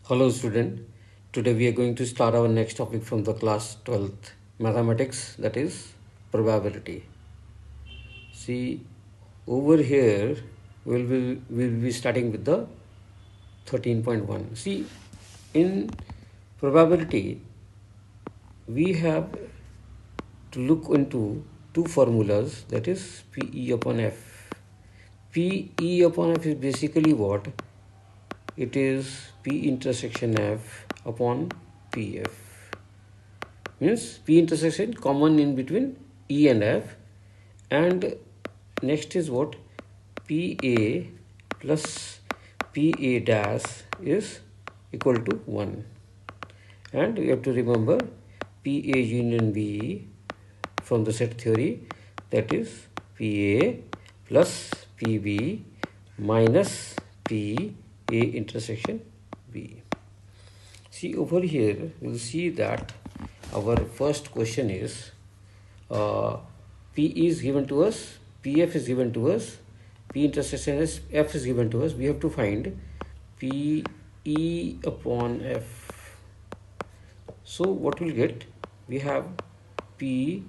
Hello student, today we are going to start our next topic from the class 12th mathematics, that is probability. See, over here we'll be starting with the 13.1. See, in probability we have to look into two formulas, that is PE upon F. PE upon F is basically what? It is P intersection F upon PF. Means P intersection common in between E and F, and next is what? PA plus PA dash is equal to 1. And we have to remember PA union B from the set theory, that is PA plus PB minus PA intersection B. See, over here we'll see that our first question is P is given to us, PF is given to us, P intersection is F is given to us. We have to find PE upon F. So what we'll get? We have PE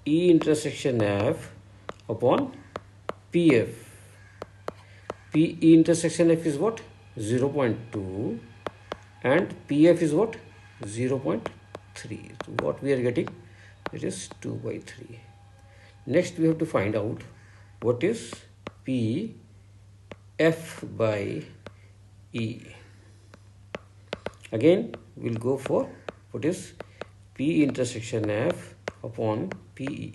intersection F upon PF. PE intersection F is what? 0.2 and PF is what? 0.3. So what we are getting? It is 2 by 3. Next we have to find out what is PF by E. Again we'll go for what is P intersection F upon PE.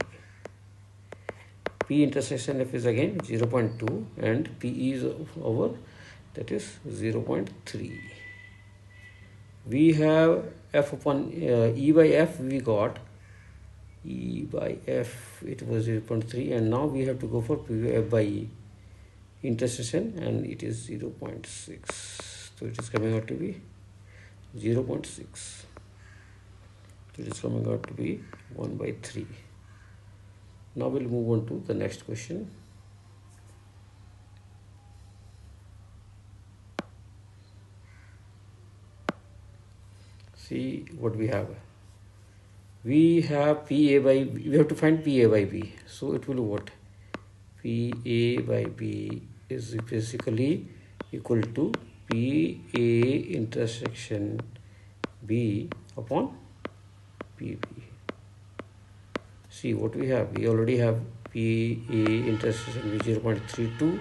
P intersection F is again 0.2 and PE is over, that is 0.3. We have F upon E by F, we got E by F, it was 0.3, and now we have to go for PF by E intersection, and it is 0.6. So it is coming out to be 0.6. So it is coming out to be 1 by 3. Now we'll move on to the next question. See what we have. We have PA by B. We have to find PA by B. So it will be what? PA by B is basically equal to PA intersection B upon PB. See what we have. We already have PA intersection B 0.32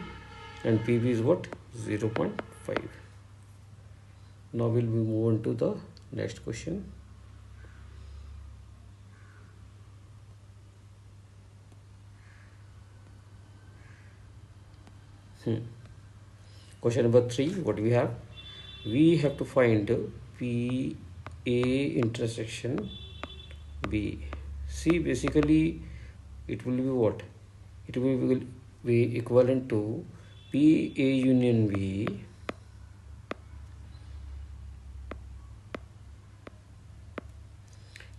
and PB is what? 0.5. Now we'll move on to the next question. Question number 3, what do we have? We have to find PA intersection B. See, basically it will be what? It will be equivalent to PA union B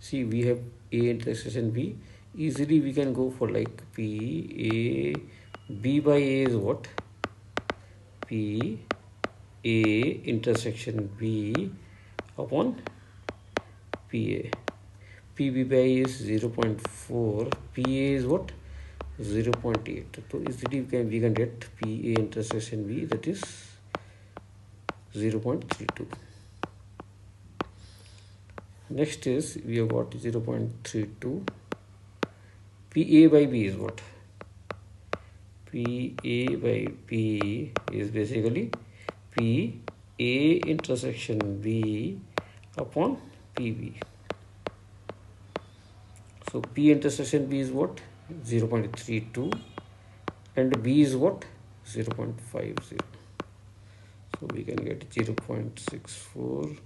see, we have A intersection B. Easily we can go for like P A. B by A is what? P A intersection B upon PA. PB by A is 0.4. PA is what? 0.8. So easily we can get PA intersection B, that is 0.32. Next is we have got 0.32. PA by B is what? PA by B is basically PA intersection B upon PB. So P intersection B is what? 0.32 and B is what? 0.50. So we can get 0.64.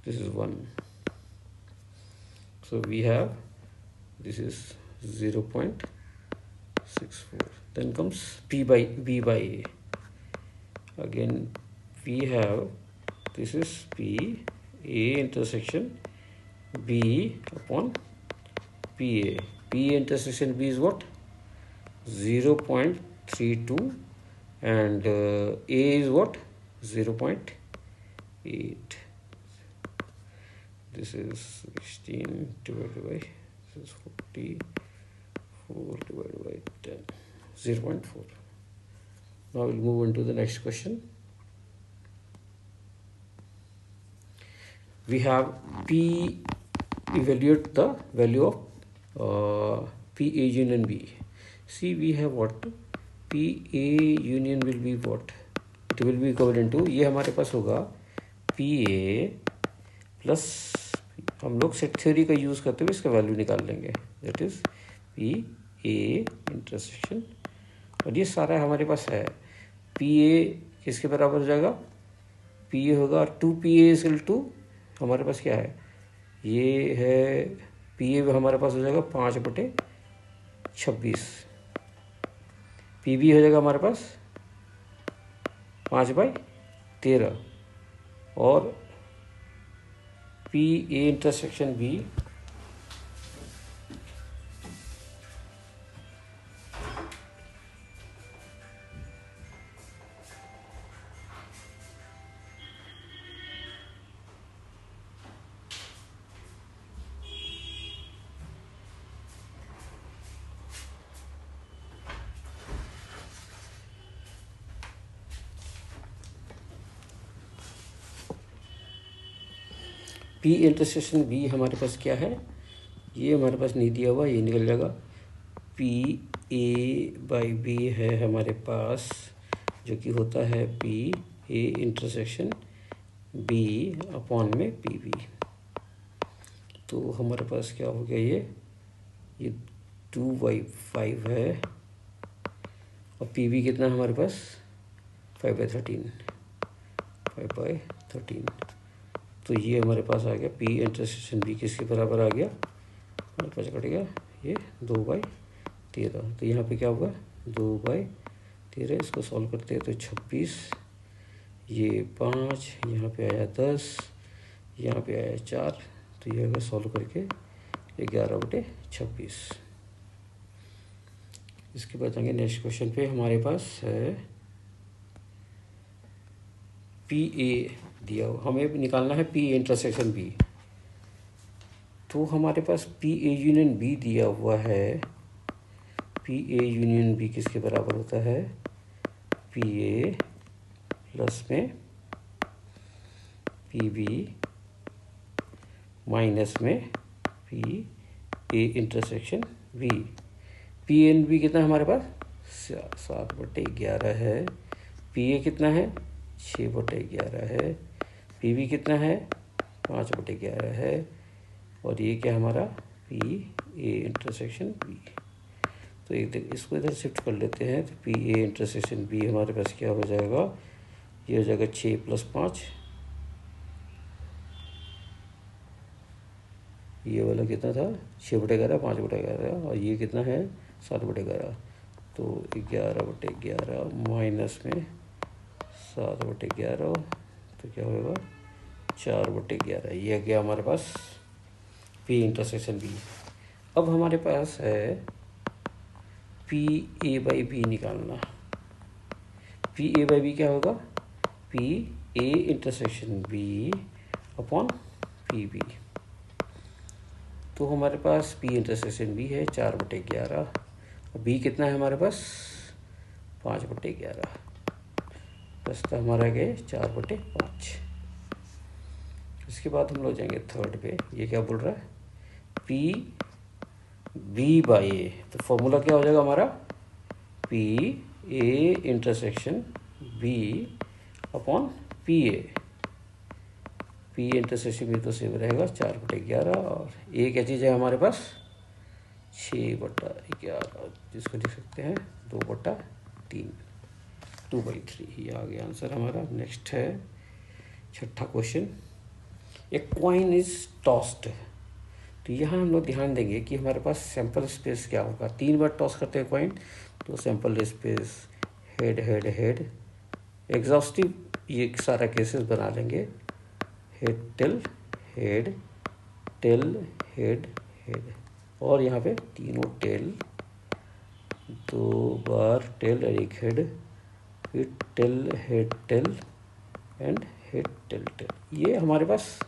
This is 1. So we have, this is 0.64. Then comes P by B by A. Again we have, this is P A intersection B upon PA. PA intersection B is what? 0.32 and A is what? 0.8. this is 16 divided by, this is 44 divided by 10, 0.4. Now we'll move on to the next question. We have P, evaluate the value of P A union B. See, we have what? P A union will be what? It will be equivalent to, ये हमारे पास होगा P A plus, हम लोग set theory का use करते हुए इसका value निकाल लेंगे, that is P A intersection, और ये सारा हमारे पास है। P A किसके बराबर हो जाएगा? P A होगा 2P A इक्वल टू, हमारे पास क्या है, ये है P A हमारे पास हो जाएगा 5/26, P B हो जाएगा हमारे पास 5/13, और P A intersection B P intersection B हमारे पास क्या है, ये हमारे पास नहीं दिया हुआ, ये निकल जाएगा। P A/B है हमारे पास, जो कि होता है P A intersection B upon में PB। तो हमारे पास क्या हो गया, ये 2/5 है, और PB कितना है हमारे पास 5/13, 5/13। तो ये हमारे पास आ गया P इंटरसेक्शन B किसके बराबर आ गया, हमारे पास कट गया ये 2/13। तो यहाँ पे क्या होगा 2/13, इसको सॉल्व करते हैं तो 26, ये 5, यहाँ पे आया 10, यहाँ पे आया 4, तो ये अगर सॉल्व करके 11/26। इसके बाद आएंगे नेक्स्ट क्वेश्चन पे, हमारे पास है P A दिया हुआ, हमें निकालना है P इंटरसेक्शन B। तो हमारे पास P A यूनियन B दिया हुआ है, P A यूनियन B किसके बराबर होता है, P A प्लस में P B माइनस में P A intersection B। P A B कितना है हमारे पास 7/11 है, P A कितना है 6/11 है, P B कितना है 5/11 है, और ये क्या हमारा P A इंटरसेक्शन B। तो एक इसको इधर शिफ्ट कर लेते हैं, तो P A इंटरसेक्शन B हमारे पास क्या हो जाएगा, ये हो जाएगा 6 + 5, ये वाला कितना था 6/11, 5/11, और ये कितना है 7/11। तो 11/11 माइनस में 7/11, तो क्या होगा 4/11। ये गया हमारे पास P इंटरसेक्शन B। अब हमारे पास है P A/B निकालना। P A/B क्या होगा, P A intersection B upon PB। तो हमारे पास P इंटरसेक्शन B है 4/11, और B कितना है हमारे पास 5/11, बस तो हमारा गए 4/5। इसके बाद हम लोग जाएंगे थर्ड पे, ये क्या बोल रहा है P B/A। तो फॉर्मूला क्या हो जाएगा हमारा P A intersection B upon P A। P intersection B तो सेम रहेगा 4/11, और A क्या चीज़ है हमारे पास 6/11, जिसको लिख सकते हैं 2/3, 2/3। ये आ गया आंसर हमारा। नेक्स्ट है छठा question, a coin is tossed. तो यहाँ हम लोग ध्यान देंगे कि हमारे पास सैंपल स्पेस क्या होगा, 3 बार टॉस करते हैं कॉइन, तो sample space head head head, exhaustive ये सारा केसेस बना लेंगे, head tail head tail head head, और यहाँ पे तीनों टेल, 2 बार टेल और एक हेड, फिर tail head tail and head tail tail. ये हमारे पास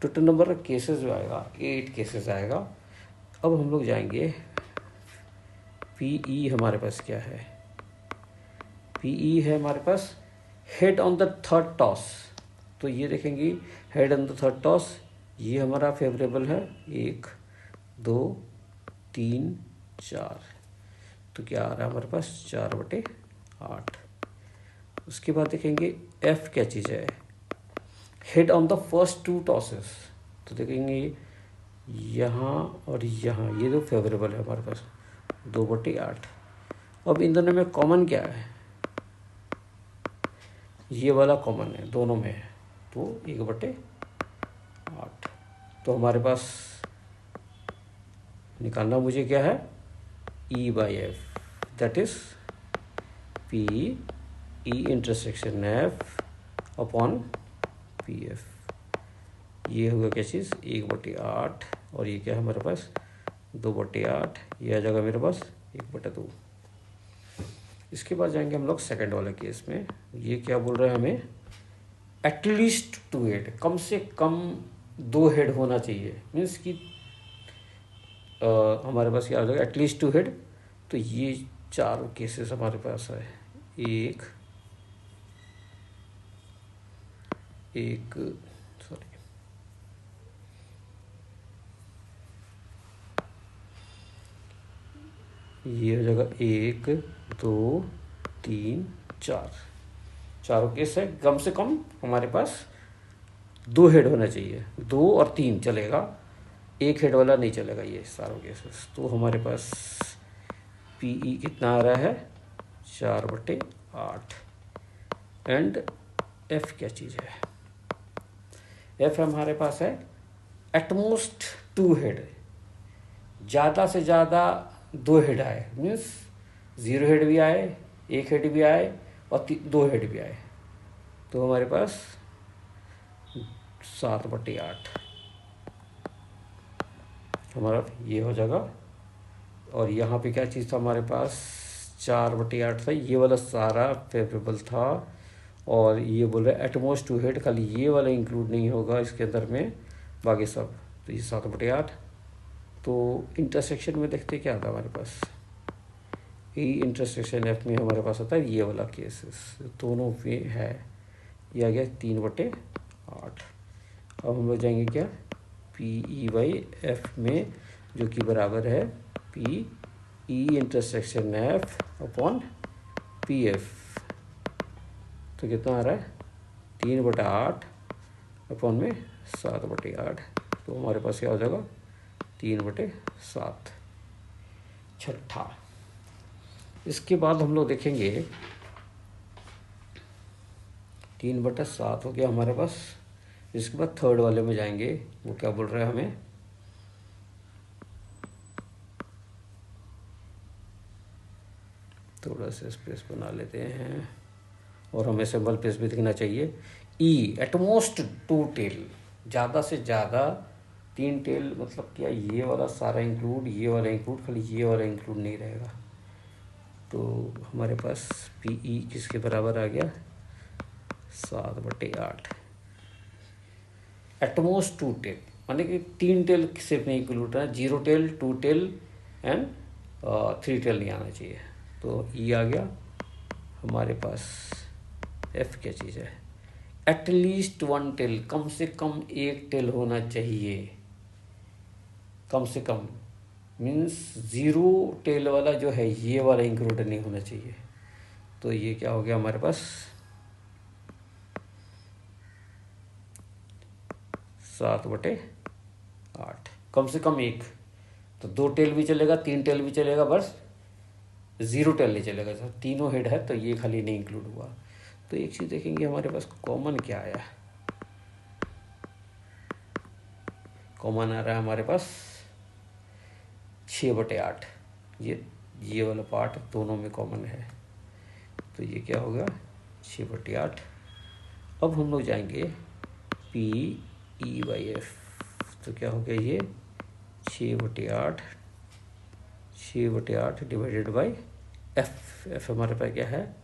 टोटल नंबर ऑफ केसेस जो आएगा 8 केसेस आएगा। अब हम लोग जाएंगे पीई हमारे पास क्या है, पीई है हमारे पास head on the third toss. तो ये देखेंगे head on the third toss, ये हमारा फेवरेबल है 1 2 3 4, तो क्या आ रहा है हमारे पास 4/8। उसके बाद देखेंगे एफ क्या चीज़ है, head on the first 2 tosses. तो देखेंगे यहाँ और यहाँ, ये दो फेवरेबल है हमारे पास 2/8। अब इन दोनों में कॉमन क्या है, ये वाला कॉमन है दोनों में है, तो 1/8। तो हमारे पास निकालना मुझे क्या है, E/F, that is P E intersection F upon PF। ये होगा क्या चीज़ 1/8 और ये क्या है हमारे पास 2/8, ये आ जाएगा मेरे पास 1/2। इसके बाद जाएंगे हम लोग सेकंड वाले केस में। ये क्या बोल रहा है हमें, एटलीस्ट 2 हेड, कम से कम 2 हेड होना चाहिए। मीन्स कि हमारे पास क्या हो जाएगा एटलीस्ट 2 हेड। तो ये 4 केसेस हमारे पास है, एक सॉरी ये हो जाएगा 1 2 3 4, चारों केस है। कम से कम हमारे पास 2 हेड होना चाहिए, 2 और 3 चलेगा, 1 हेड वाला नहीं चलेगा ये सारों केसेस। तो हमारे पास पीई कितना आ रहा है 4/8। एंड एफ क्या चीज़ है, एफ हमारे पास है एटमोस्ट 2 हेड, ज़्यादा से ज़्यादा 2 हेड आए, मीन्स 0 हेड भी आए, 1 हेड भी आए और 2 हेड भी आए। तो हमारे पास 7/8 हमारा ये हो जाएगा। और यहाँ पे क्या चीज़ था हमारे पास 4/8 था, ये वाला सारा फेवरेबल था। और ये बोल रहे एटमोस्ट 2 हेड, खाली ये वाला इंक्लूड नहीं होगा इसके अंदर में, बाकी सब। तो ये 7/8। तो इंटरसेक्शन में देखते क्या आता है हमारे पास, ई इंटरसेक्शन एफ में हमारे पास आता है ये वाला केसेस, दोनों पे है। ये आ गया 3/8। अब हम लोग जाएंगे क्या PE/F में, जो कि बराबर है PE intersection F upon PF। तो कितना आ रहा है 3/8 अपॉन में 7/8। तो हमारे पास क्या हो जाएगा 3/7। छठा, इसके बाद हम लोग देखेंगे 3/7 हो गया हमारे पास। इसके बाद थर्ड वाले में जाएंगे, वो क्या बोल रहा है हमें, थोड़ा सा स्पेस बना लेते हैं और हमें सिंबल पेस भी दिखना चाहिए। ई एटमोस्ट 2 टेल, ज़्यादा से ज़्यादा 3 टेल, मतलब क्या ये वाला सारा इंक्लूड, ये वाला इंक्लूड, खाली ये वाला इंक्लूड नहीं रहेगा। तो हमारे पास PE किसके बराबर आ गया 7/8। एटमोस्ट 2 टेल माने कि 3 टेल सिर्फ नहीं इंक्लूड है, 0 टेल 2 टेल एंड 3 टेल नहीं आना चाहिए। तो ये आ गया हमारे पास। एफ क्या चीज़ है, एटलीस्ट 1 टेल, कम से कम 1 टेल होना चाहिए, कम से कम। मीन्स 0 टेल वाला जो है ये वाला इंक्लूड नहीं होना चाहिए। तो ये क्या हो गया हमारे पास 7/8, कम से कम 1। तो 2 टेल भी चलेगा, 3 टेल भी चलेगा, बस 0 टेल नहीं चलेगा। सर तीनों हेड है तो ये खाली नहीं इंक्लूड हुआ। तो एक चीज़ देखेंगे हमारे पास कॉमन क्या आया, कॉमन आ रहा है हमारे पास 6/8। ये वाला पार्ट दोनों में कॉमन है। तो ये क्या होगा 6/8। अब हम लोग जाएंगे PE/F। तो क्या हो गया ये 6/8, 6/8 डिवाइडेड बाई एफ। एफ हमारे पास क्या है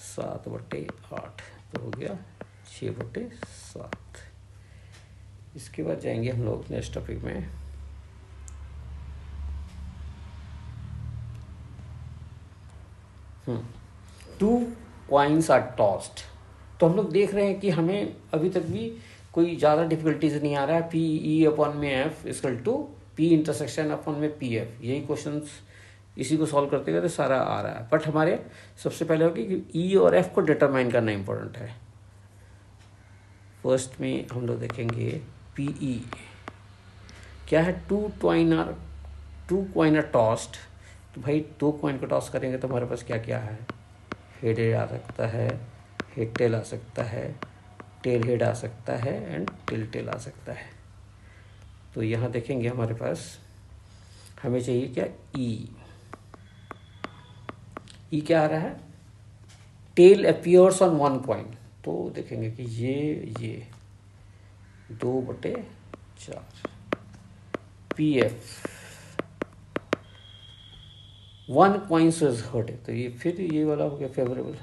7/8। तो हो गया 6/7। इसके बाद जाएंगे हम लोग नेक्स्ट टॉपिक में। Two coins are tossed. तो हम लोग देख रहे हैं कि हमें अभी तक भी कोई ज़्यादा डिफिकल्टीज नहीं आ रहा है। पी ई अपॉन में F equal to P intersection upon में पी एफ, यही क्वेश्चंस इसी को सॉल्व करते करते सारा आ रहा है। बट हमारे सबसे पहले होगी कि ई और एफ को डिटरमाइन करना इंपॉर्टेंट है। फर्स्ट में हम लोग देखेंगे पी ई क्या है। Two coin are tossed. तो भाई दो कॉइन को टॉस करेंगे तो हमारे पास क्या क्या है, हेड हेड आ सकता है, हेड टेल आ सकता है, टेल हेड आ सकता है एंड टेल टेल आ सकता है। तो यहाँ देखेंगे हमारे पास हमें चाहिए क्या, ई क्या आ रहा है, tail appears on one coin. तो देखेंगे कि ये 2/4 P F one coin is head है। तो ये फिर ये वाला हो गया फेवरेबल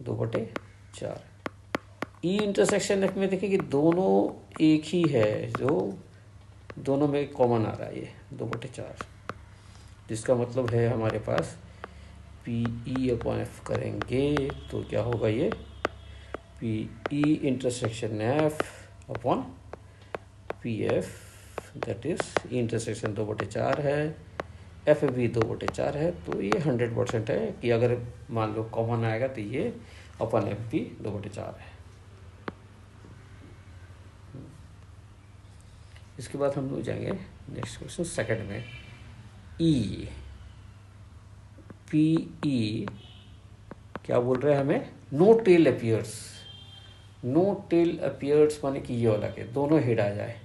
2/4। ई इंटरसेक्शन एफ में देखिए कि दोनों एक ही है, जो दोनों में कॉमन आ रहा है ये 2/4, जिसका मतलब है हमारे पास पी ई अपॉन एफ करेंगे तो क्या होगा, ये P E intersection F upon P F, that is E intersection 2/4 है, एफ भी 2/4 है। तो ये 100% है कि अगर मान लो कॉमन आएगा तो ये अपॉन एफ भी 2/4 है। इसके बाद हम लोग जाएंगे नेक्स्ट क्वेश्चन सेकंड में। ई पी ई क्या बोल रहे हैं हमें, no tail appears. No tail appears माने कि ये वाला के दोनों हेड आ जाए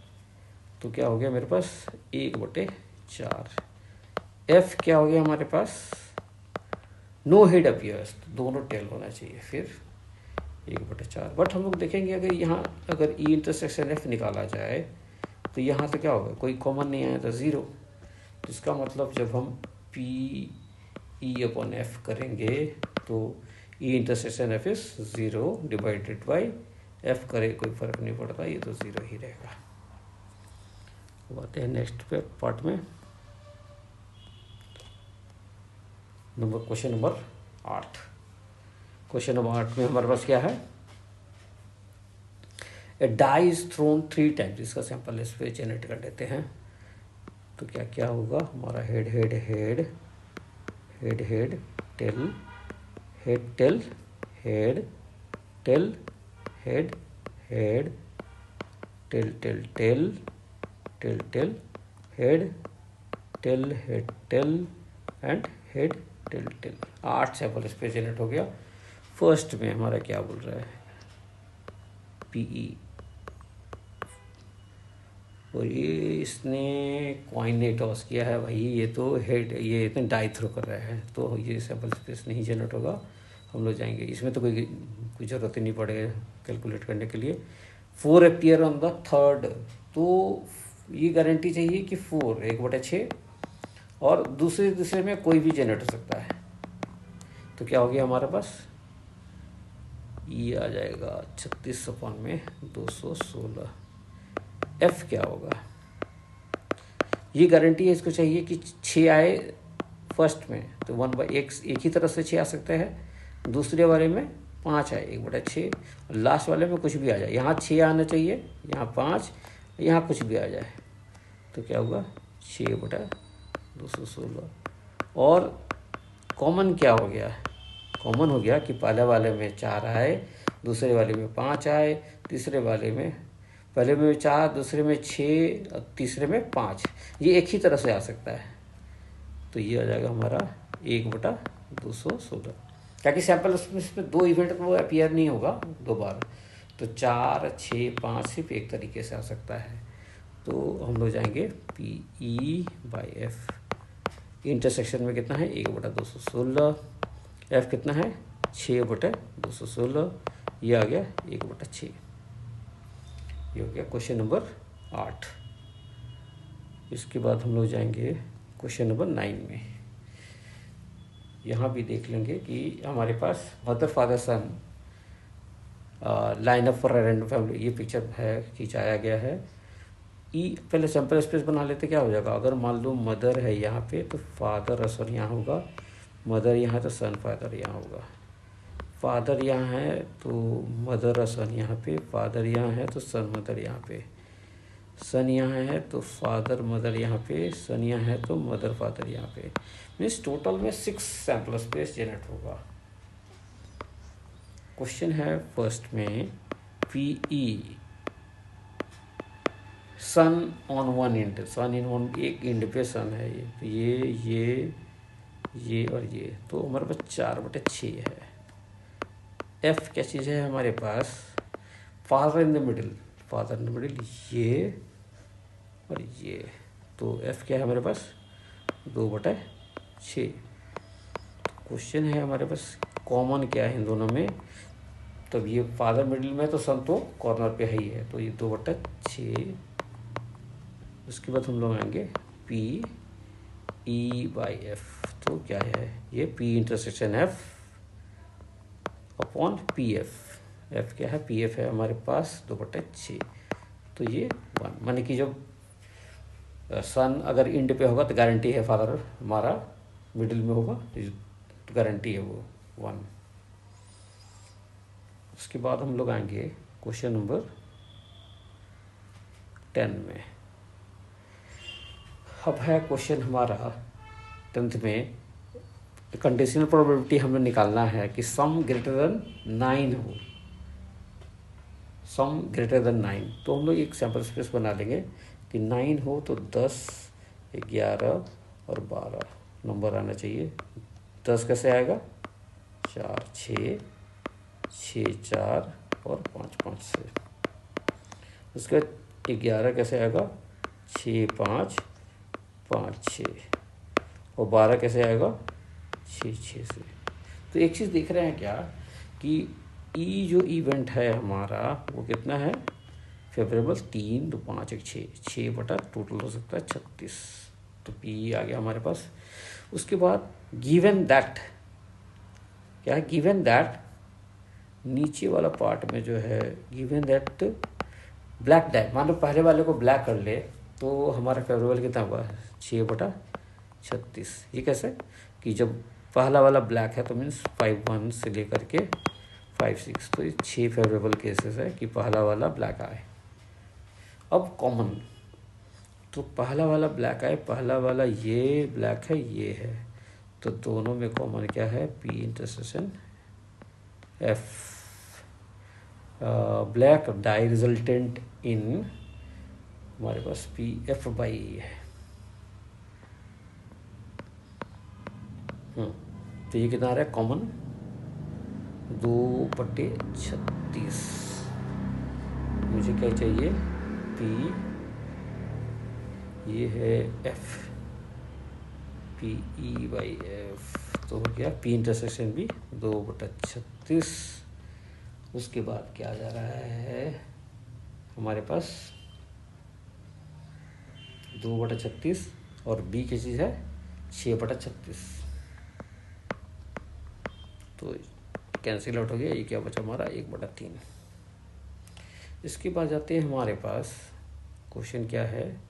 तो क्या हो गया मेरे पास 1/4। एफ क्या हो गया हमारे पास, नो हेड अपीयर्स, दोनों टेल होना चाहिए, फिर 1/4। बट हम लोग देखेंगे अगर यहाँ अगर ई इंटरसेक्शन एफ निकाला जाए तो यहाँ से क्या होगा, कोई कॉमन नहीं आया तो 0। तो इसका मतलब जब हम पी ई अपॉन एफ करेंगे तो ई intersection F is 0 divided by F करे कोई फर्क नहीं पड़ता, ये तो 0 ही रहेगा। अब आते हैं नेक्स्ट पे पार्ट में, क्वेश्चन नंबर 8। क्वेश्चन नंबर 8 में हमारे पास क्या है, ए डाई इज थ्रोन 3 टाइम्स। इसका सैंपल इस पे जनरेट कर लेते हैं। तो क्या क्या होगा हमारा, head head head head head tail head tail head tail head head tail tail tail tail tail head tail head tail and head tail tail. 8 sample इस पे जनरेट हो गया। फर्स्ट में हमारा क्या बोल रहा है, पीई, और ये इसने कॉइन ने टॉस किया है भाई, ये तो हेड, ये इतने डाई थ्रो कर रहे हैं तो ये सैंपल स्पेस नहीं जनरेट होगा। हम लोग जाएंगे इसमें तो कोई ज़रूरत ही नहीं पड़ेगा कैलकुलेट करने के लिए। 4 अपीयर ऑन द थर्ड, तो ये गारंटी चाहिए कि 4 1/6 और दूसरे में कोई भी जनरेट हो सकता है। तो क्या हो गया हमारे पास, ये आ जाएगा 36/216। एफ क्या होगा, ये गारंटी है इसको चाहिए कि 6 आए फर्स्ट में, तो 1/1 एक ही तरफ से 6 आ सकते हैं, दूसरे वाले में 5 आए 1/6, और लास्ट वाले में कुछ भी आ जाए। यहाँ 6 आना चाहिए, यहाँ 5, यहाँ कुछ भी आ जाए तो क्या होगा 6/216। और कॉमन क्या हो गया, कॉमन हो गया कि पहले वाले में 4 आए, दूसरे वाले में 5 आए, तीसरे वाले में, पहले में 4, दूसरे में 6 और तीसरे में 5, ये एक ही तरह से आ सकता है। तो ये आ जाएगा हमारा 1/216। ताकि सैंपल उसमें 2 इवेंट वो अपीयर नहीं होगा 2 बार, तो 4, 6, 5 सिर्फ एक तरीके से आ सकता है। तो हम लोग जाएंगे P E by F, intersection में कितना है 1/216, एफ कितना है 6/216, ये आ गया 1/6। ये हो गया क्वेश्चन नंबर 8। इसके बाद हम लोग जाएंगे क्वेश्चन नंबर 9 में। यहाँ भी देख लेंगे कि हमारे पास mother father son line up for random family, ये पिक्चर है खिंचाया गया है। पहले सैम्पल स्पेस बना लेते, क्या हो जाएगा, अगर मान लो मदर है यहाँ पे तो फादर सन यहाँ होगा, मदर यहाँ है तो सन फादर यहाँ होगा, फादर यहाँ है तो मदर सन यहाँ पे, फादर यहाँ है तो सन मदर यहाँ पे, सन यहाँ है तो फादर मदर यहाँ पे, सन यहाँ है तो मदर फादर यहाँ पे। मीन्स टोटल में 6 सैम्पल स्पेस जनरेट होगा। क्वेश्चन है फर्स्ट में, P son on one end, son in one, एक इंड पे सन है ये, तो ये और ये, तो हमारे पास 4/6 है। एफ क्या चीज़ है हमारे पास, father in the middle, father in the middle ये और ये, तो एफ क्या है हमारे पास 2/6। क्वेश्चन है हमारे पास कॉमन क्या है इन दोनों में, तब ये फादर मिडिल में तो सन तो कॉर्नर पे है ही है, तो ये 2/6। उसके बाद हम लोग आएंगे पी ई बाई एफ, तो क्या है ये P intersection F upon P F. F क्या है, पी एफ है हमारे पास 2/6, तो ये 1, माने कि जब सन अगर इंड पे होगा तो गारंटी है फादर हमारा मिडिल में होगा, तो गारंटी है वो 1। उसके बाद हम लोग आएंगे क्वेश्चन नंबर 10 में। अब है क्वेश्चन हमारा 10th में, कंडीशनल प्रोबेबिलिटी हमें निकालना है कि सम ग्रेटर देन 9 हो, सम ग्रेटर देन 9, तो हम लोग एक सैम्पल स्पेस बना लेंगे कि 9 हो तो 10, 11 और 12 नंबर आना चाहिए। 10 कैसे आएगा, 4, 6, 6, 4 और 5, 5 से। उसके बाद 11 कैसे आएगा, 6, 5, 5, 6 और 12 कैसे आएगा, 6, 6 से। तो एक चीज़ देख रहे हैं क्या कि ई जो इवेंट है हमारा वो कितना है, फेवरेबल 3, 2, 5, 1, 6 बटा टोटल हो सकता है 36, तो पी आ गया हमारे पास। उसके बाद गिवन दैट, क्या है, गिवन दैट नीचे वाला पार्ट में जो है, गिवन दैट ब्लैक डाई, मान लो पहले वाले को ब्लैक कर ले तो हमारा फेवरेबल कितना हुआ, 6/36। ये कैसे कि जब पहला वाला ब्लैक है तो मीन्स 5/1 से लेकर के 5/6, तो ये 6 फेवरेबल केसेस है कि पहला वाला ब्लैक आए। अब कॉमन, तो पहला वाला ब्लैक आए, पहला वाला ये ब्लैक है, ये है, तो दोनों में कॉमन क्या है, P intersection F, black dye resultant in हमारे पास पी एफ बाई है। तो ये कितना आ रहा है कॉमन, 2/36। मुझे क्या चाहिए, पी, ये है F, P E by F, तो हो गया पी इंटरसेक्शन भी 2/36। उसके बाद क्या आ जा रहा है हमारे पास 2/36 और बी की चीज़ है 6/36, तो कैंसिल आउट हो गया, ये क्या बचा हमारा 1/3। इसके बाद जाते हैं हमारे पास क्वेश्चन क्या है,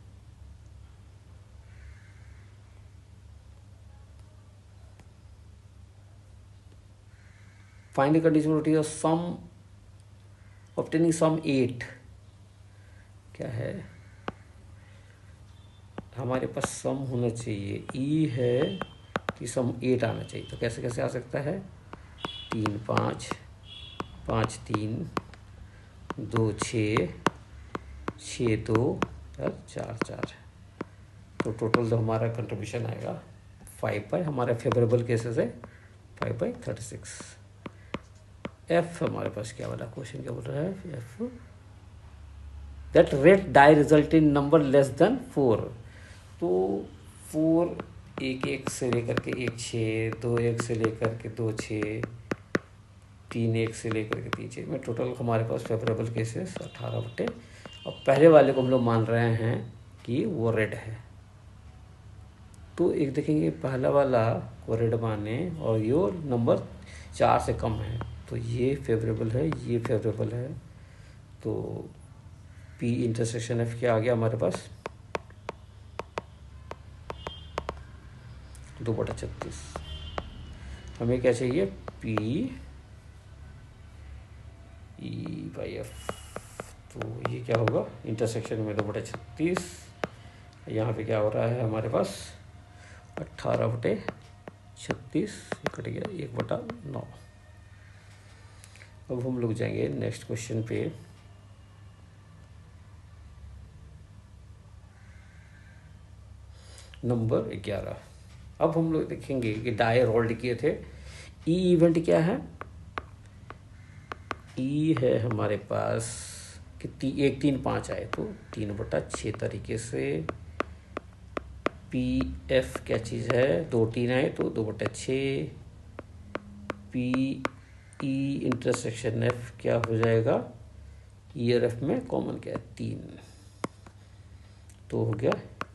find the conditionality of sum obtaining sum 8। क्या है हमारे पास सम होना चाहिए, ई है कि सम 8 आना चाहिए, तो कैसे कैसे आ सकता है, 3, 5, 5, 3, 2, 6, 6, 2 और 4, 4, तो टोटल जो हमारा कंट्रीब्यूशन आएगा 5 हमारा फेवरेबल केसेस है 5/36। एफ हमारे पास क्या वाला क्वेश्चन क्या बोल रहा है, if that rate die result in number less than 4, तो 4 1 से लेकर के 1 6, 2 1 से लेकर के 2 6, 3 1 से लेकर के 3 6 में टोटल हमारे पास फेवरेबल केसेस 18/। अब पहले वाले को हम लोग मान रहे हैं कि वो रेड है, तो एक देखेंगे पहला वाला को रेड माने और ये नंबर 4 से कम है, तो ये फेवरेबल है, ये फेवरेबल है, तो P इंटरसेक्शन F क्या आ गया हमारे पास 2/36। हमें क्या चाहिए P E/F, तो ये क्या होगा इंटरसेक्शन में 2/36, यहाँ पे क्या हो रहा है हमारे पास 18/36 कट गया 1/9। अब हम लोग जाएंगे नेक्स्ट क्वेश्चन पे। नंबर 11। अब हम लोग देखेंगे कि डाई रोल्ड किए थे। ई इवेंट क्या है, ई है हमारे पास कि 1 3 5 आए तो 3/6 तरीके से। पी एफ क्या चीज़ है, 2 3 आए तो 2/6। पी ई इंटरसेक्शन एफ क्या हो जाएगा, ई और एफ में कॉमन क्या है 3, तो हो गया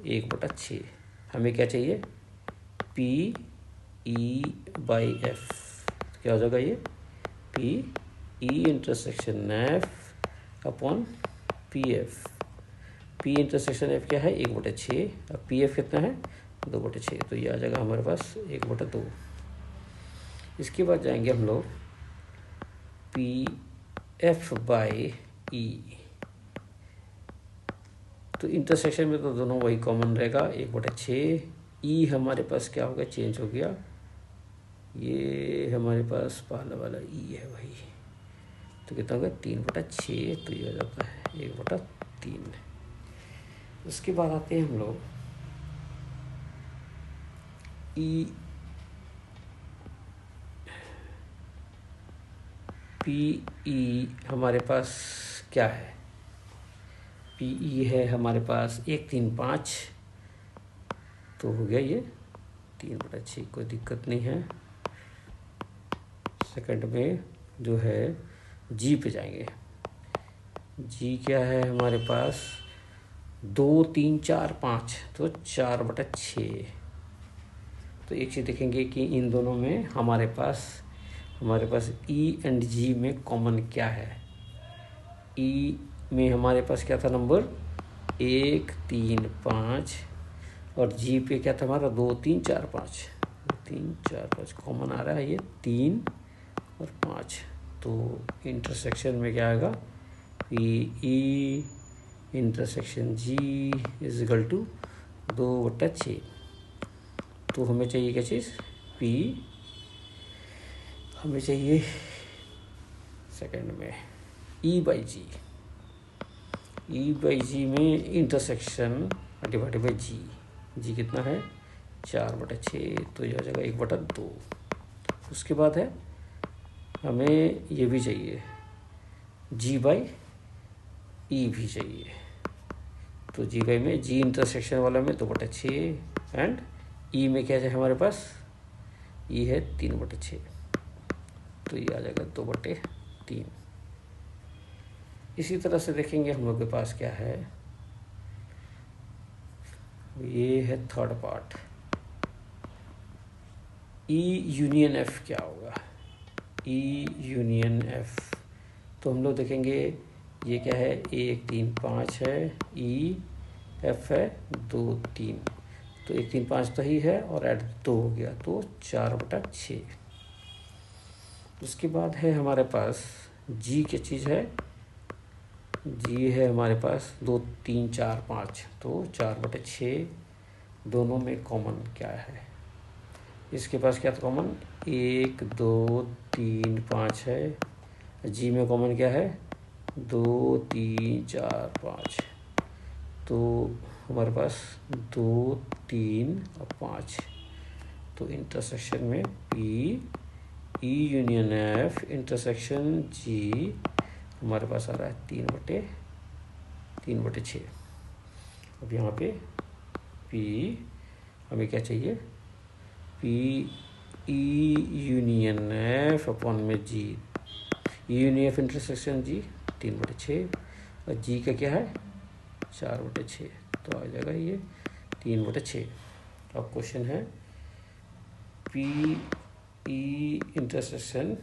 1/6। हमें क्या चाहिए पी E/F, क्या हो जाएगा ये P E intersection F upon P F. P intersection F क्या है 1/6, अब पी एफ कितना है 2/6, तो ये आ जाएगा हमारे पास 1/2। इसके बाद जाएंगे हम लोग पी एफ बाई ई, तो इंटरसेक्शन में तो दोनों वही कॉमन रहेगा 1/6। ई हमारे पास क्या हो गया, चेंज हो गया, ये हमारे पास पहला वाला ई है वही, तो कितना हो गया 3/6, तो ये हो जाता है 1/3। उसके बाद आते हैं हम लोग ई पी ई हमारे पास क्या है, पी ई है हमारे पास 1 3 5, तो हो गया ये 3/6, कोई दिक्कत नहीं है। सेकंड में जो है जी पे जाएंगे। जी क्या है हमारे पास 2 3 4 5, तो 4/6। तो एक चीज़ देखेंगे कि इन दोनों में हमारे पास ई एंड जी में कॉमन क्या है। ई में हमारे पास क्या था नंबर 1 3 5, और जी पे क्या था हमारा 2 3 4 5, 3 4 5 कॉमन आ रहा है ये 3 और 5, तो इंटरसेक्शन में क्या आएगा P E intersection G is equal to 2/6। तो हमें चाहिए क्या चीज़ पी, हमें चाहिए सेकंड में E/G। E/G में इंटरसेक्शन डिवाइडेड बाई जी, जी कितना है 4/6, तो यह हो जाएगा 1/2। उसके बाद है हमें ये भी चाहिए G/E भी चाहिए, तो G/E में जी इंटरसेक्शन वाला में 2/6 एंड ई में क्या है हमारे पास ई है 3/6, तो ये आ जाएगा 2/3। इसी तरह से देखेंगे हम लोग के पास क्या है, ये है थर्ड पार्ट ई यूनियन एफ क्या होगा, ई यूनियन एफ, तो हम लोग देखेंगे ये क्या है 1 3 5 है, ई एफ है 2 3, तो 1 3 5 तो ही है और ऐड 2 हो गया, तो 4/6। उसके बाद है हमारे पास जी क्या चीज़ है, जी है हमारे पास 2 3 4 5, तो 4/6, दोनों में कॉमन क्या है, इसके पास क्या था कॉमन 1 2 3 5 है, जी में कॉमन क्या है 2 3 4 5, तो हमारे पास 2 3 और 5, तो इंटरसेक्शन में P E union F intersection G हमारे पास आ रहा है 3/6। अब यहाँ पे पी हमें क्या चाहिए P E union F upon में जी, यूनियन एफ इंटरसेक्शन जी 3/6 और जी का क्या है 4/6, तो आ जाएगा ये 3/6। अब क्वेश्चन है P E intersection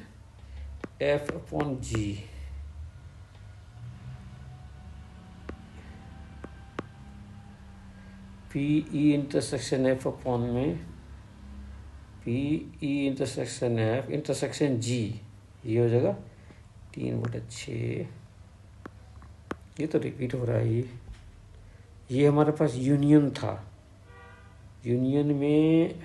F upon G, P E intersection F upon में P E intersection F intersection G, ये हो जाएगा 3/6। ये तो रिपीट हो रहा है। ये हमारे पास यूनियन था, यूनियन में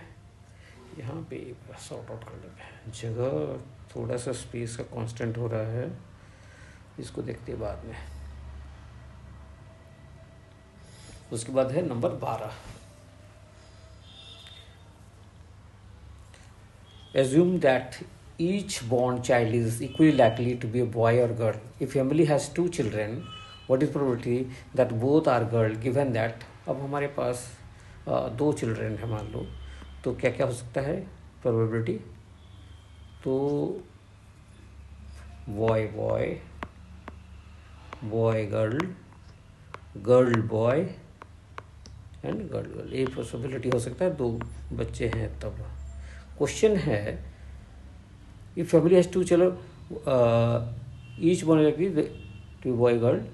यहाँ पे सॉर्ट आउट कर लेते हैं, जगह थोड़ा सा स्पेस का कांस्टेंट हो रहा है, इसको देखते हैं बाद में। उसके बाद है number 12, assume that each born child is equally likely to be a boy or girl. If family has 2 children, what is probability that both are girl given that? अब हमारे पास 2 चिल्ड्रेन है मान लो, तो क्या क्या हो सकता है प्रोबेबिलिटी? तो boy boy, boy girl, girl boy and girl girl, ये पॉसिबिलिटी हो सकता है, 2 बच्चे हैं तब। क्वेश्चन है if family has 2 children each one likely to boy girl,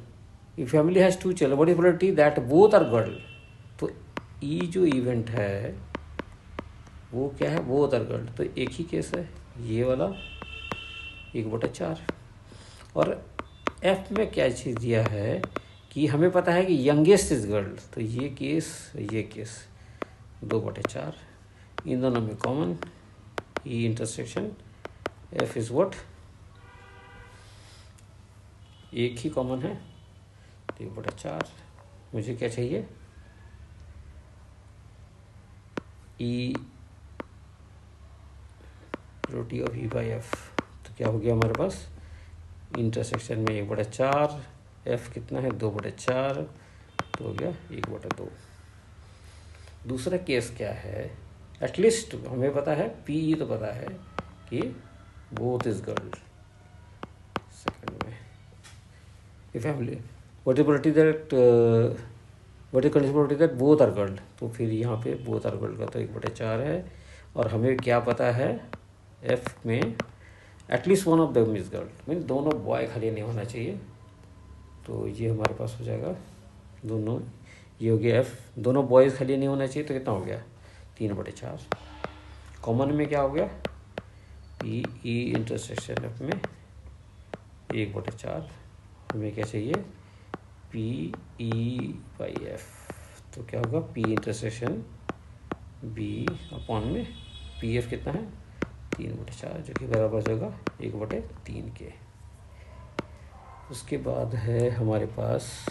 if family has 2 children what is probability that both are girl? तो E जो इवेंट है वो क्या है, बोथ आर गर्ल, तो एक ही केस है ये वाला 1/4। और एफ में क्या चीज़ दिया है कि हमें पता है कि यंगेस्ट इज गर्ल, तो ये केस 2/4, इन दोनों में common E intersection F is what, एक ही कॉमन है 1/4। मुझे क्या चाहिए, ई रोटी ऑफ ई बाई एफ, तो क्या हो गया हमारे पास इंटरसेक्शन में 1/4, एफ कितना है 2/4, तो हो गया 1/2। दूसरा केस क्या है, एटलीस्ट हमें पता है पी ई तो पता है कि बोथ इज गर्ल। सेकंड में if family what is probability that what is condition probability that both are girl, तो फिर यहाँ पे बोथ आर गर्ल का तो 1/4 है। और हमें क्या पता है एफ में at least one of them is girl, mean दोनों बॉय खाली नहीं होना चाहिए, तो ये हमारे पास हो जाएगा दोनों, ये हो गया एफ, दोनों बॉयज़ खाली नहीं होना चाहिए, तो कितना हो गया 3/4। कॉमन में क्या हो गया पी ई इंटरसेक्शन एफ में 1/4, हमें क्या चाहिए पी ई बाई एफ, तो क्या होगा पी इंटरसेक्शन बी अपॉन में पी एफ कितना है 3/4, जो कि बराबर होगा 1/3 के। उसके बाद है हमारे पास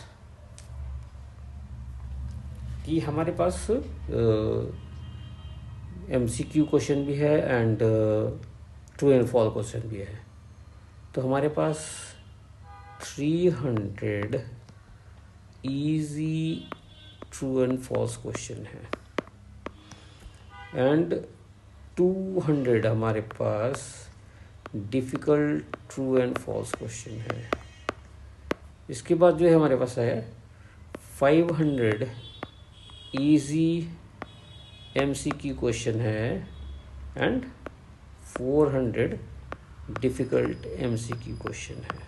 कि हमारे पास MCQ क्वेश्चन भी है and true and false question भी है। तो हमारे पास 300 easy true and false question है एंड 200 हमारे पास difficult true and false question है। इसके बाद जो है हमारे पास है 500 इजी MCQ क्वेश्चन है एंड 400 डिफ़िकल्ट MCQ क्वेश्चन है।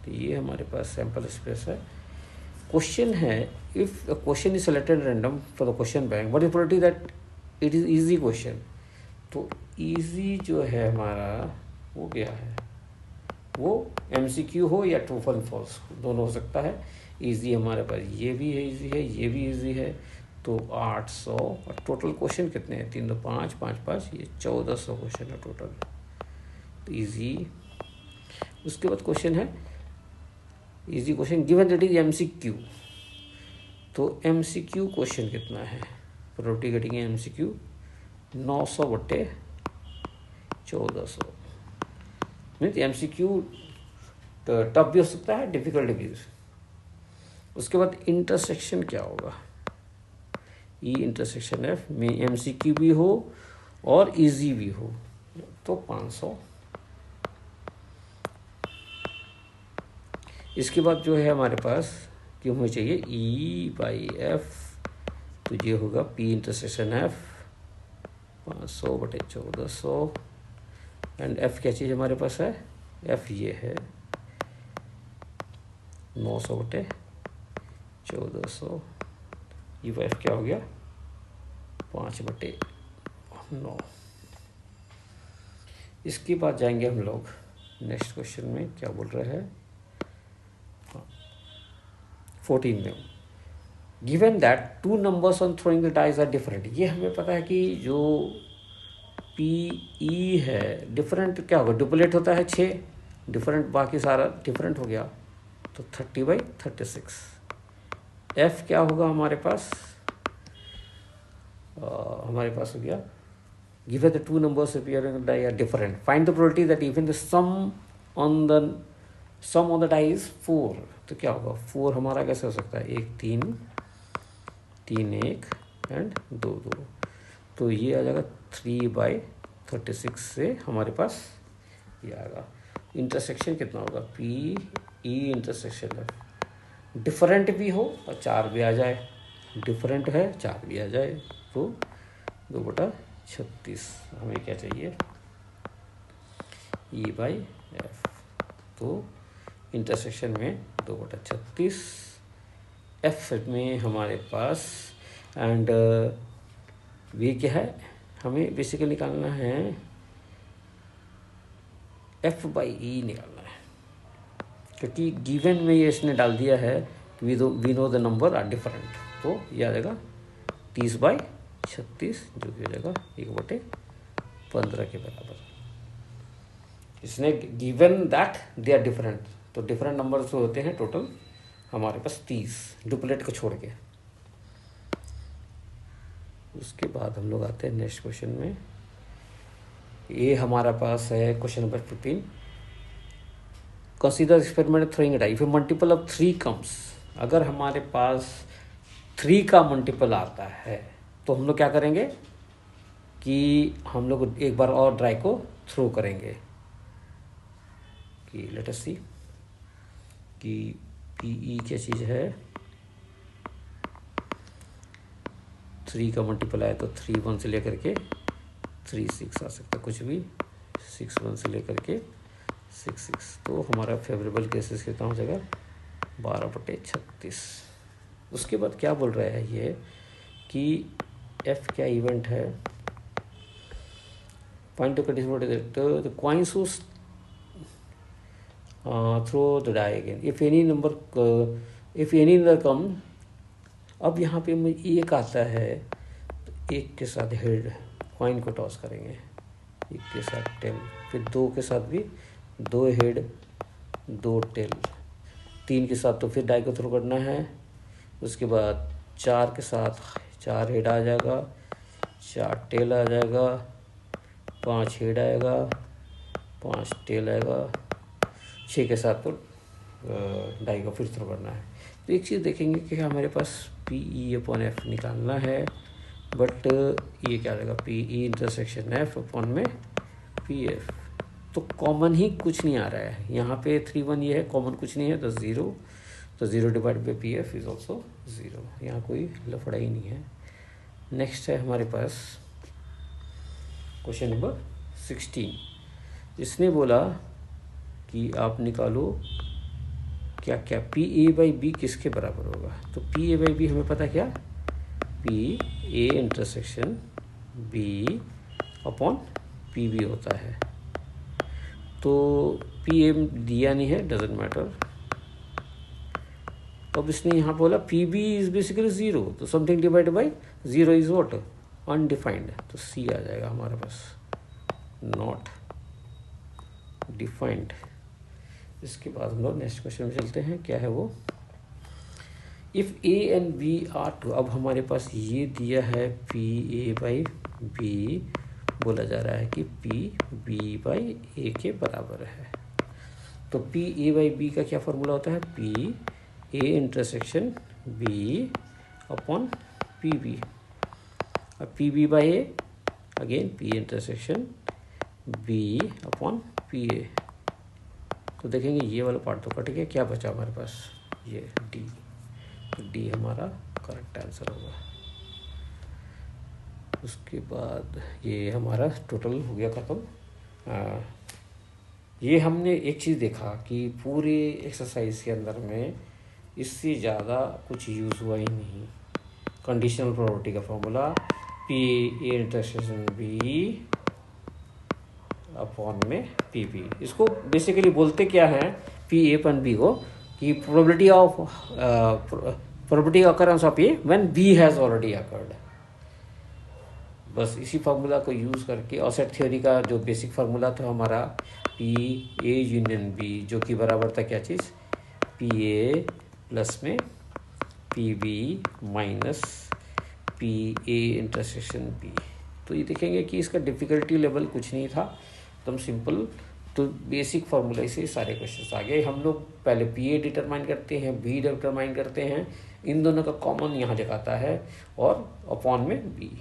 तो ये हमारे पास सैम्पल स्पेस है। क्वेश्चन है if a question is selected random for the question bank what is probability that it is easy question. तो इजी जो है हमारा वो क्या है, वो MCQ हो या ट्रू एंड फॉल्स दोनों हो सकता है। इजी हमारे पास ये भी है, इजी है, ये भी इजी है, तो 800 और टोटल क्वेश्चन कितने हैं 3 2 5 5 5, ये 1400 क्वेश्चन है टोटल, तो इजी। उसके बाद क्वेश्चन है easy question given that is MCQ, तो MCQ क्वेश्चन कितना है, probability getting MCQ 900/1400, means MCQ tough भी हो सकता है, डिफिकल्ट भी। उसके बाद इंटरसेक्शन क्या होगा, ई इंटरसेक्शन एफ में MCQ भी हो और इजी भी हो, तो 500। इसके बाद जो है हमारे पास क्यों होना चाहिए E/F, तो ये होगा P intersection F 500/1400, and F क्या चीज़ हमारे पास है, एफ ये है 900/1400, ये एफ क्या हो गया 5/9। इसके बाद जाएंगे हम लोग नेक्स्ट क्वेश्चन में, क्या बोल रहे हैं 14 में, given that two numbers on throwing the dies are different. ये हमें पता है कि जो पी ई है डिफरेंट क्या होगा, डुप्लीकेट होता है 6, डिफरेंट बाकी सारा डिफरेंट हो गया, तो 30/36। एफ क्या होगा हमारे पास, हमारे पास हो गया given the two numbers appearing in the die are different, find the probability that even the sum on the die is 4। तो क्या होगा 4 हमारा कैसे हो सकता है, 1 3 3 1 एंड 2 2, तो ये आ जाएगा 3/36 से हमारे पास ये आएगा। इंटरसेक्शन कितना होगा, पी ई इंटरसेक्शन है, डिफरेंट भी हो और 4 भी आ जाए, डिफरेंट है 4 भी आ जाए, तो 2/36 हमें क्या चाहिए, E/F। तो इंटरसेक्शन में 2/36, एफ में हमारे पास एंड वी क्या है, हमें बेसिकली निकालना है F/E निकालना है, क्योंकि गिवन में ये इसने डाल दिया है we know the number are different, तो ये आ जाएगा 30/36 जो कि हो जाएगा 1/15 के बराबर। इसने given that they are different, तो डिफरेंट नंबर जो होते हैं टोटल हमारे पास 30 डुप्लीकेट को छोड़ के। उसके बाद हम लोग आते हैं नेक्स्ट क्वेश्चन में, ये हमारा पास है question number 15, consider experiment throwing die if a multiple of 3 comes. अगर हमारे पास 3 का मल्टीपल आता है तो हम लोग क्या करेंगे कि हम लोग एक बार और डाई को थ्रो करेंगे, कि लेट अस सी कि पीई क्या चीज़ है, 3 का मल्टीपल आया तो 3 1 से लेकर के 3 6 आ सकता है, कुछ भी 6 1 से लेकर के 6 6, तो हमारा फेवरेबल केसेस कितना हो जाएगा 12/36। उसके बाद क्या बोल रहा है ये कि एफ क्या इवेंट है, point to the coins who throw the die again if any number come. अब यहाँ पे एक आता है तो एक के साथ हेड कॉइन को टॉस करेंगे, एक के साथ टेल, फिर 2 के साथ भी 2 हेड 2 टेल, 3 के साथ तो फिर डाई को थ्रो करना है, उसके बाद 4 के साथ 4 हेड आ जाएगा, 4 टेल आ जाएगा, 5 हेड आएगा, 5 टेल आएगा, 6 के साथ तो डाई को फिर थ्रो करना है। तो एक चीज़ देखेंगे कि हमारे पास PE/F निकालना है, बट ये क्या रहेगा PE इंटरसेक्शन F में PF, तो कॉमन ही कुछ नहीं आ रहा है यहाँ पे 3 1 ये है, कॉमन कुछ नहीं है, तो 0, तो 0 divide by PF is also 0, यहाँ कोई लफड़ा ही नहीं है। नेक्स्ट है हमारे पास क्वेश्चन नंबर 16, इसने बोला कि आप निकालो क्या क्या PA/B किसके बराबर होगा, तो PA/B हमें पता क्या, PA इंटरसेक्शन B/PB होता है, तो PA दिया नहीं है, डजेंट मैटर। अब इसने यहाँ बोला PB इज बेसिकली 0, तो something divide by 0 is what, undefined, तो C आ जाएगा हमारे पास, नॉट डिफाइंड। इसके बाद हम लोग नेक्स्ट क्वेश्चन में चलते हैं, क्या है वो, if A and B are 2। अब हमारे पास ये दिया है PA/B, बोला जा रहा है कि PB/A के बराबर है, तो PA/B का क्या फॉर्मूला होता है, PA इंटरसेक्शन B/PB, अब PB/A again P intersection B/PA, तो देखेंगे ये वाला पार्ट तो कट गया, क्या बचा हमारे पास, ये D, तो D हमारा करेक्ट आंसर होगा। उसके बाद ये हमारा टोटल हो गया ख़त्म, ये हमने एक चीज़ देखा कि पूरे एक्सरसाइज के अंदर में इससे ज़्यादा कुछ यूज़ हुआ ही नहीं। कंडीशनल प्रोबेबिलिटी का formula P A intersection B upon में पी बी, इसको बेसिकली बोलते क्या है पी ए अपन बी को, कि probability occurrence of A when B has already occurred. बस इसी फार्मूला को यूज़ करके ऑसेट थ्योरी का जो बेसिक फार्मूला था हमारा पी ए यूनियन बी, जो कि बराबर था क्या चीज़, पी ए प्लस में P B minus P A intersection B. तो ये देखेंगे कि इसका डिफ़िकल्टी लेवल कुछ नहीं था, एकदम सिंपल। तो बेसिक फार्मूला से सारे क्वेश्चंस आ गए। हम लोग पहले पी ए डिटरमाइन करते हैं, बी डिटरमाइन करते हैं, इन दोनों का कॉमन यहाँ दिखाता है, और अपॉन में बी।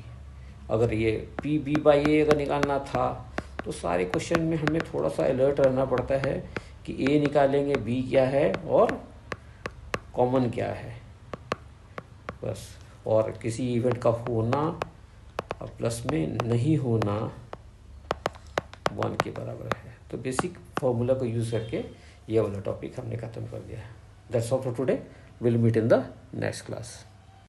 अगर ये पी बी बाई ए अगर निकालना था तो सारे क्वेश्चन में हमें थोड़ा सा अलर्ट रहना पड़ता है कि ए निकालेंगे, बी क्या है और कॉमन क्या है, बस। और किसी इवेंट का होना और प्लस में नहीं होना 1 के बराबर है। तो बेसिक फॉर्मूला को यूज़ करके ये वाला टॉपिक हमने ख़त्म कर दिया है। That's all for today, will meet in the next class.